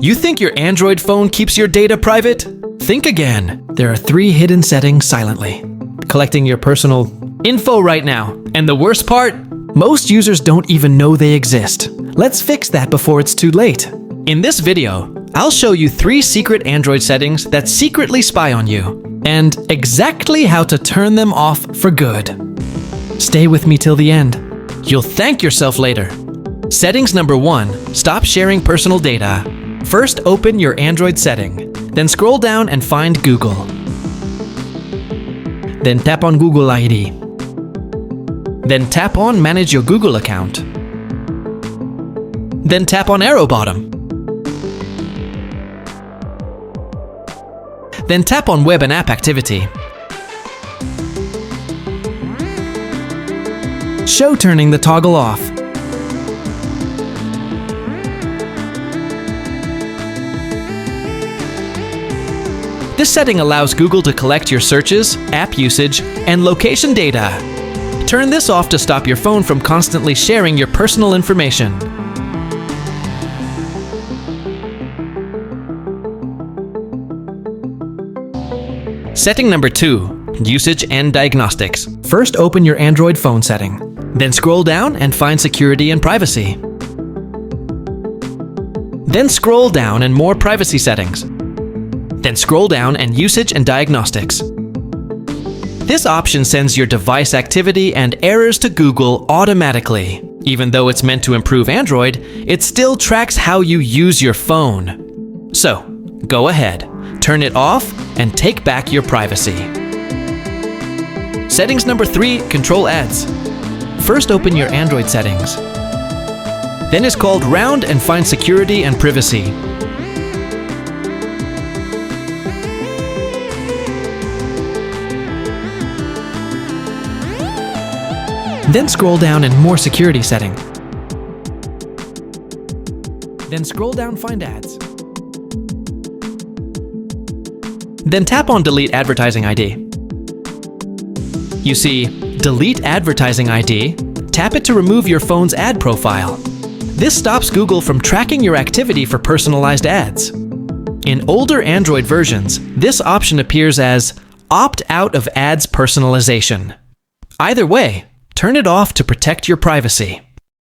You think your Android phone keeps your data private? Think again. There are 3 hidden settings silently, collecting your personal info right now. And the worst part? Most users don't even know they exist. Let's fix that before it's too late. In this video, I'll show you 3 secret Android settings that secretly spy on you, and exactly how to turn them off for good. Stay with me till the end. You'll thank yourself later. Settings number 1, stop sharing personal data. First, open your Android setting, then scroll down and find Google. Then tap on Google ID. Then tap on Manage your Google account. Then tap on arrow bottom. Then tap on Web and App Activity. Show turning the toggle off. This setting allows Google to collect your searches, app usage, and location data. Turn this off to stop your phone from constantly sharing your personal information. Setting number 2, usage and diagnostics. First, open your Android phone setting. Then scroll down and find security and privacy. Then scroll down and more privacy settings. Then scroll down and usage and diagnostics. This option sends your device activity and errors to Google automatically. Even though it's meant to improve Android, it still tracks how you use your phone. So, go ahead, turn it off, and take back your privacy. Settings number 3, control ads. First, open your Android settings. Then it's called Round and find security and privacy. Then scroll down and more security setting. Then scroll down, find ads. Then tap on Delete Advertising ID. You see, Delete Advertising ID, tap it to remove your phone's ad profile. This stops Google from tracking your activity for personalized ads. In older Android versions, this option appears as Opt out of ads personalization. Either way, turn it off to protect your privacy.